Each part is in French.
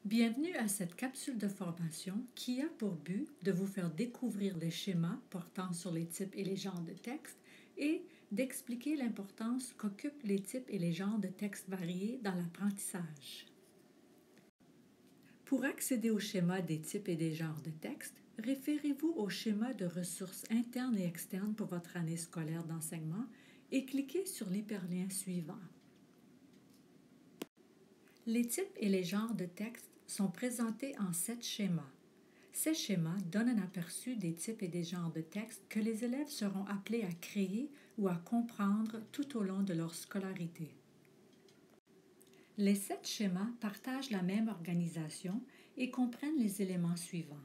Bienvenue à cette capsule de formation qui a pour but de vous faire découvrir les schémas portant sur les types et les genres de textes et d'expliquer l'importance qu'occupent les types et les genres de textes variés dans l'apprentissage. Pour accéder au schéma des types et des genres de textes, référez-vous au schéma de ressources internes et externes pour votre année scolaire d'enseignement et cliquez sur l'hyperlien suivant. Les types et les genres de textes sont présentés en 7 schémas. Ces schémas donnent un aperçu des types et des genres de textes que les élèves seront appelés à créer ou à comprendre tout au long de leur scolarité. Les 7 schémas partagent la même organisation et comprennent les éléments suivants: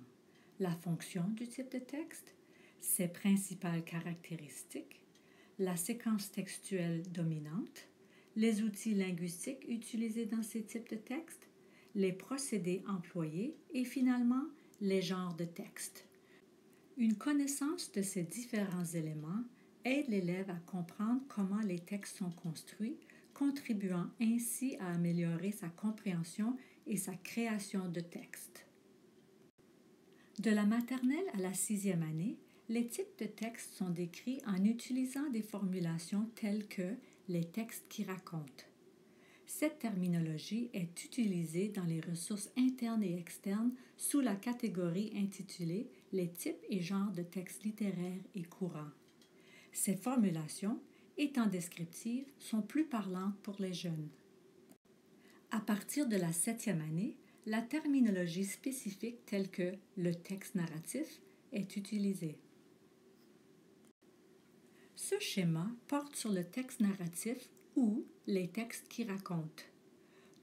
la fonction du type de texte, ses principales caractéristiques, la séquence textuelle dominante, les outils linguistiques utilisés dans ces types de textes, les procédés employés et finalement les genres de texte. Une connaissance de ces différents éléments aide l'élève à comprendre comment les textes sont construits, contribuant ainsi à améliorer sa compréhension et sa création de textes. De la maternelle à la 6e année, les types de textes sont décrits en utilisant des formulations telles que les textes qui racontent. Cette terminologie est utilisée dans les ressources internes et externes sous la catégorie intitulée « Les types et genres de textes littéraires et courants ». Ces formulations, étant descriptives, sont plus parlantes pour les jeunes. À partir de la 7e année, la terminologie spécifique telle que le texte narratif est utilisée. Ce schéma porte sur le texte narratif ou les textes qui racontent.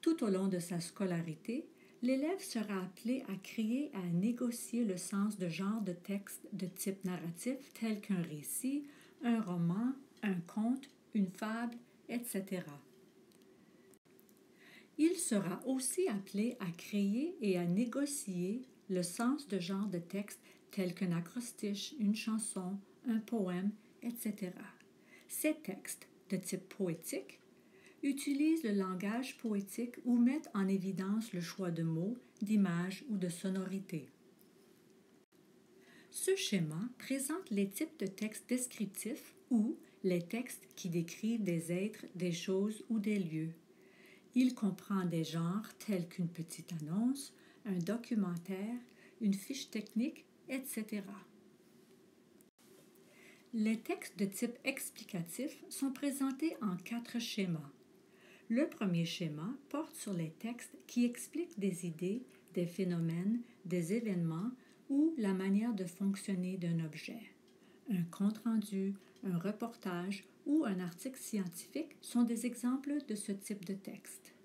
Tout au long de sa scolarité, l'élève sera appelé à créer et à négocier le sens de genres de textes de type narratif tels qu'un récit, un roman, un conte, une fable, etc. Il sera aussi appelé à créer et à négocier le sens de genres de textes tels qu'un acrostiche, une chanson, un poème, etc. Ces textes, de type poétique, utilisent le langage poétique ou mettent en évidence le choix de mots, d'images ou de sonorités. Ce schéma présente les types de textes descriptifs ou les textes qui décrivent des êtres, des choses ou des lieux. Il comprend des genres tels qu'une petite annonce, un documentaire, une fiche technique, etc. Les textes de type explicatif sont présentés en 4 schémas. Le premier schéma porte sur les textes qui expliquent des idées, des phénomènes, des événements ou la manière de fonctionner d'un objet. Un compte-rendu, un reportage ou un article scientifique sont des exemples de ce type de texte.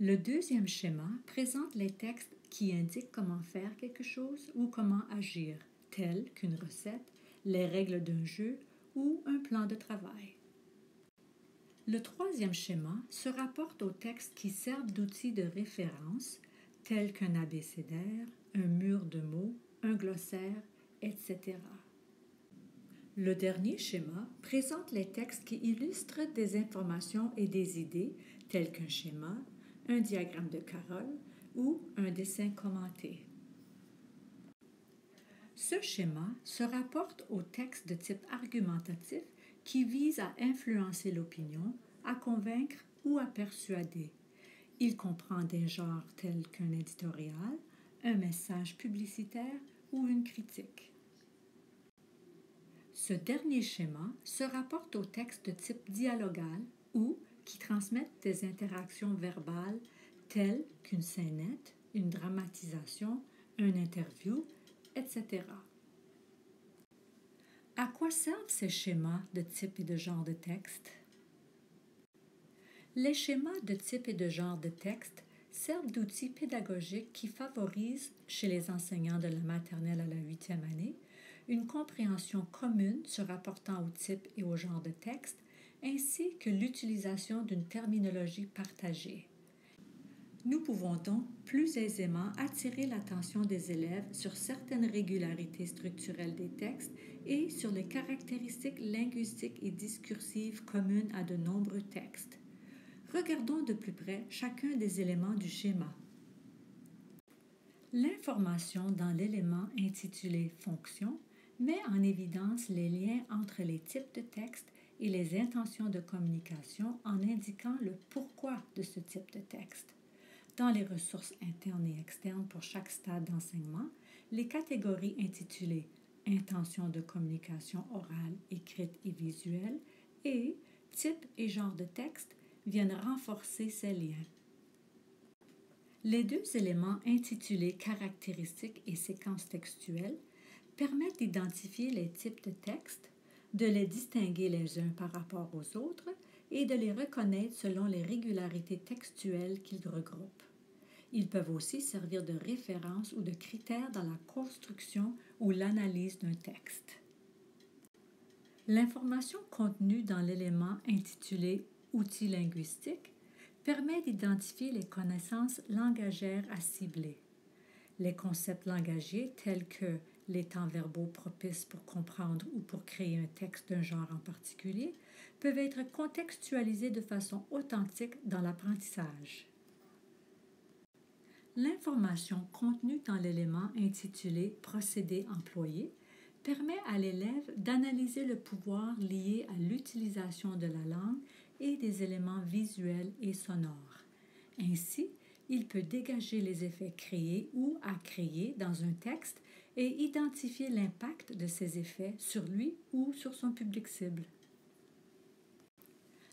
Le deuxième schéma présente les textes qui indiquent comment faire quelque chose ou comment agir, tels qu'une recette, les règles d'un jeu ou un plan de travail. Le troisième schéma se rapporte aux textes qui servent d'outils de référence, tels qu'un abécédaire, un mur de mots, un glossaire, etc. Le dernier schéma présente les textes qui illustrent des informations et des idées, tels qu'un schéma, un diagramme de Carol ou un dessin commenté. Ce schéma se rapporte aux textes de type argumentatif qui visent à influencer l'opinion, à convaincre ou à persuader. Il comprend des genres tels qu'un éditorial, un message publicitaire ou une critique. Ce dernier schéma se rapporte aux textes de type dialogal ou qui transmettent des interactions verbales telles qu'une scénette, une dramatisation, une interview, etc. À quoi servent ces schémas de type et de genre de texte? Les schémas de type et de genre de texte servent d'outils pédagogiques qui favorisent, chez les enseignants de la maternelle à la 8e année, une compréhension commune se rapportant au type et au genre de texte, ainsi que l'utilisation d'une terminologie partagée. Nous pouvons donc plus aisément attirer l'attention des élèves sur certaines régularités structurelles des textes et sur les caractéristiques linguistiques et discursives communes à de nombreux textes. Regardons de plus près chacun des éléments du schéma. L'information dans l'élément intitulé « Fonction » met en évidence les liens entre les types de texte et les intentions de communication en indiquant le pourquoi de ce type de texte. Dans les ressources internes et externes pour chaque stade d'enseignement, les catégories intitulées « Intention de communication orale, écrite et visuelle » et « Type et genre de texte » viennent renforcer ces liens. Les deux éléments intitulés « Caractéristiques et séquences textuelles » permettent d'identifier les types de textes, de les distinguer les uns par rapport aux autres et de les reconnaître selon les régularités textuelles qu'ils regroupent. Ils peuvent aussi servir de référence ou de critères dans la construction ou l'analyse d'un texte. L'information contenue dans l'élément intitulé « Outils linguistiques » permet d'identifier les connaissances langagères à cibler. Les concepts langagiers tels que les temps verbaux propices pour comprendre ou pour créer un texte d'un genre en particulier peuvent être contextualisés de façon authentique dans l'apprentissage. L'information contenue dans l'élément intitulé « Procédés employés » permet à l'élève d'analyser le pouvoir lié à l'utilisation de la langue et des éléments visuels et sonores. Ainsi, il peut dégager les effets créés ou à créer dans un texte et identifier l'impact de ces effets sur lui ou sur son public cible.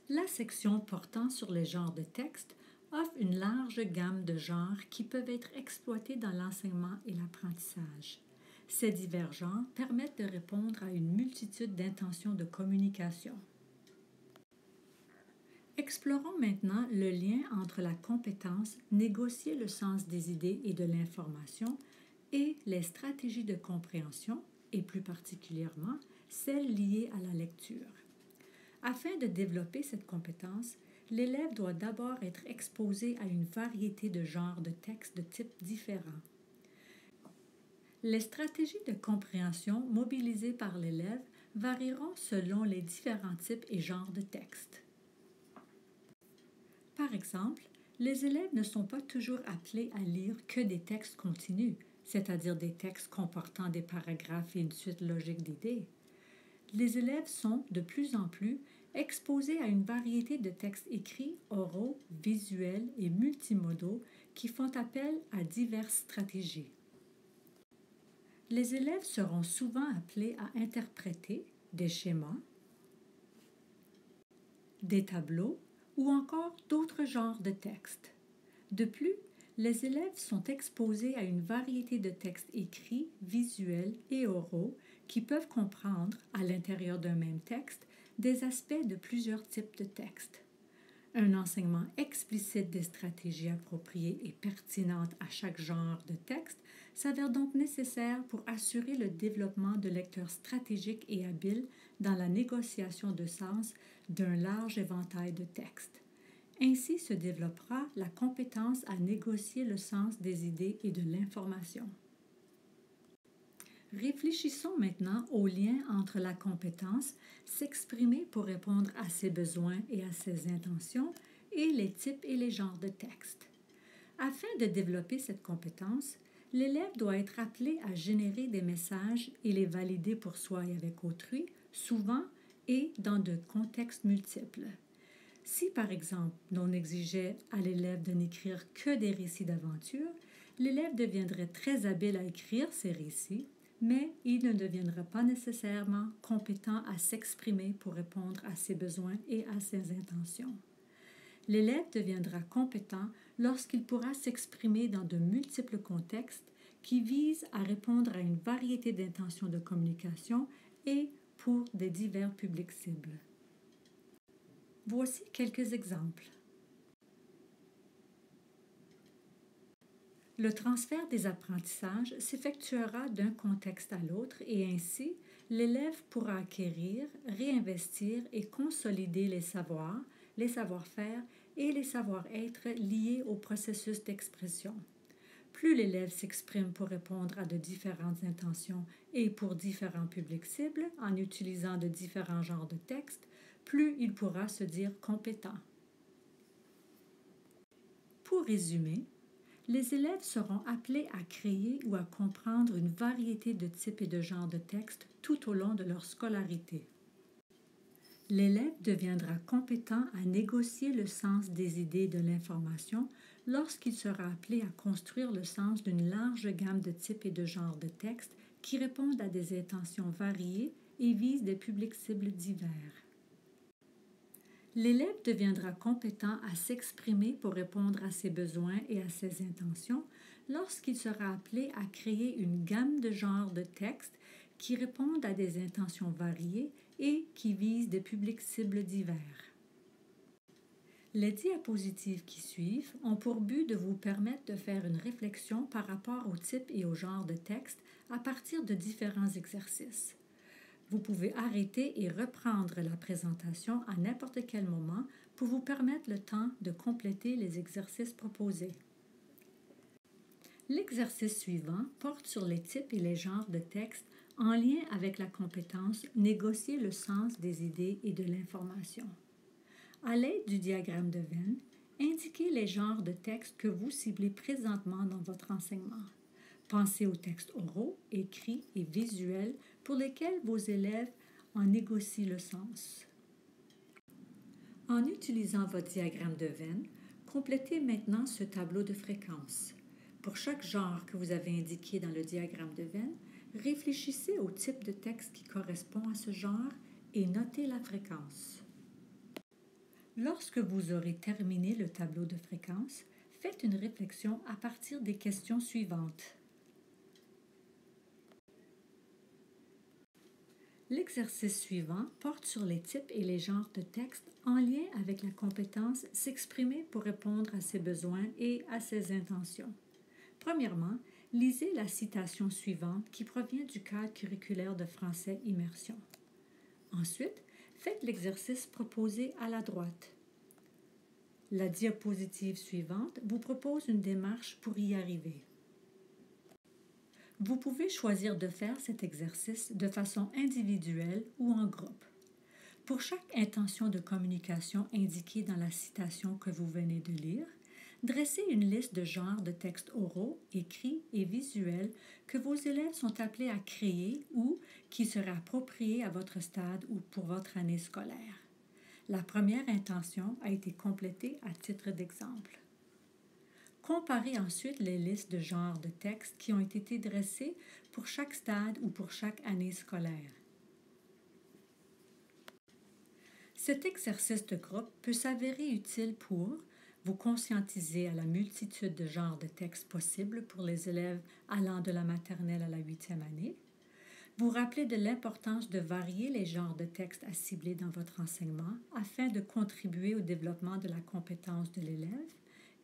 La section portant sur les genres de texte offre une large gamme de genres qui peuvent être exploités dans l'enseignement et l'apprentissage. Ces divers genres permettent de répondre à une multitude d'intentions de communication. Explorons maintenant le lien entre la compétence « Négocier le sens des idées et de l'information » et les stratégies de compréhension, et plus particulièrement celles liées à la lecture. Afin de développer cette compétence, l'élève doit d'abord être exposé à une variété de genres de textes de types différents. Les stratégies de compréhension mobilisées par l'élève varieront selon les différents types et genres de textes. Par exemple, les élèves ne sont pas toujours appelés à lire que des textes continus, c'est-à-dire des textes comportant des paragraphes et une suite logique d'idées. Les élèves sont, de plus en plus, exposés à une variété de textes écrits, oraux, visuels et multimodaux qui font appel à diverses stratégies. Les élèves seront souvent appelés à interpréter des schémas, des tableaux ou encore d'autres genres de textes. De plus, les élèves sont exposés à une variété de textes écrits, visuels et oraux qui peuvent comprendre, à l'intérieur d'un même texte, des aspects de plusieurs types de textes. Un enseignement explicite des stratégies appropriées et pertinentes à chaque genre de texte s'avère donc nécessaire pour assurer le développement de lecteurs stratégiques et habiles dans la négociation de sens d'un large éventail de textes. Ainsi se développera la compétence à négocier le sens des idées et de l'information. Réfléchissons maintenant au lien entre la compétence s'exprimer pour répondre à ses besoins et à ses intentions et les types et les genres de textes. Afin de développer cette compétence, l'élève doit être appelé à générer des messages et les valider pour soi et avec autrui, souvent et dans de contextes multiples. Si, par exemple, l'on exigeait à l'élève de n'écrire que des récits d'aventure, l'élève deviendrait très habile à écrire ces récits, mais il ne deviendra pas nécessairement compétent à s'exprimer pour répondre à ses besoins et à ses intentions. L'élève deviendra compétent lorsqu'il pourra s'exprimer dans de multiples contextes qui visent à répondre à une variété d'intentions de communication et pour des divers publics cibles. Voici quelques exemples. Le transfert des apprentissages s'effectuera d'un contexte à l'autre et ainsi, l'élève pourra acquérir, réinvestir et consolider les savoirs, les savoir-faire et les savoir-être liés au processus d'expression. Plus l'élève s'exprime pour répondre à de différentes intentions et pour différents publics cibles en utilisant de différents genres de textes, plus il pourra se dire compétent. Pour résumer, les élèves seront appelés à créer ou à comprendre une variété de types et de genres de textes tout au long de leur scolarité. L'élève deviendra compétent à négocier le sens des idées et de l'information lorsqu'il sera appelé à construire le sens d'une large gamme de types et de genres de textes qui répondent à des intentions variées et visent des publics cibles divers. L'élève deviendra compétent à s'exprimer pour répondre à ses besoins et à ses intentions lorsqu'il sera appelé à créer une gamme de genres de textes qui répondent à des intentions variées et qui visent des publics cibles divers. Les diapositives qui suivent ont pour but de vous permettre de faire une réflexion par rapport au type et au genre de texte à partir de différents exercices. Vous pouvez arrêter et reprendre la présentation à n'importe quel moment pour vous permettre le temps de compléter les exercices proposés. L'exercice suivant porte sur les types et les genres de textes en lien avec la compétence « Négocier le sens des idées et de l'information ». À l'aide du diagramme de Venn, indiquez les genres de textes que vous ciblez présentement dans votre enseignement. Pensez aux textes oraux, écrits et visuels pour lesquels vos élèves en négocient le sens. En utilisant votre diagramme de Venn, complétez maintenant ce tableau de fréquences. Pour chaque genre que vous avez indiqué dans le diagramme de Venn, réfléchissez au type de texte qui correspond à ce genre et notez la fréquence. Lorsque vous aurez terminé le tableau de fréquences, faites une réflexion à partir des questions suivantes. L'exercice suivant porte sur les types et les genres de textes en lien avec la compétence s'exprimer pour répondre à ses besoins et à ses intentions. Premièrement, lisez la citation suivante qui provient du cadre curriculaire de français Immersion. Ensuite, faites l'exercice proposé à la droite. La diapositive suivante vous propose une démarche pour y arriver. Vous pouvez choisir de faire cet exercice de façon individuelle ou en groupe. Pour chaque intention de communication indiquée dans la citation que vous venez de lire, dressez une liste de genres de textes oraux, écrits et visuels que vos élèves sont appelés à créer ou qui seraient appropriés à votre stade ou pour votre année scolaire. La première intention a été complétée à titre d'exemple. Comparez ensuite les listes de genres de textes qui ont été dressées pour chaque stade ou pour chaque année scolaire. Cet exercice de groupe peut s'avérer utile pour vous conscientiser à la multitude de genres de textes possibles pour les élèves allant de la maternelle à la 8e année, vous rappeler de l'importance de varier les genres de textes à cibler dans votre enseignement afin de contribuer au développement de la compétence de l'élève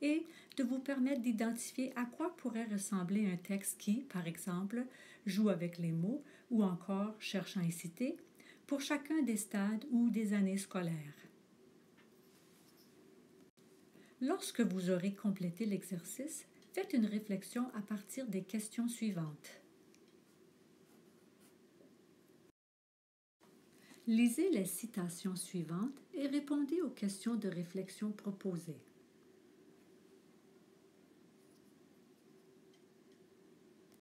et de vous permettre d'identifier à quoi pourrait ressembler un texte qui, par exemple, joue avec les mots ou encore cherche à inciter pour chacun des stades ou des années scolaires. Lorsque vous aurez complété l'exercice, faites une réflexion à partir des questions suivantes. Lisez les citations suivantes et répondez aux questions de réflexion proposées.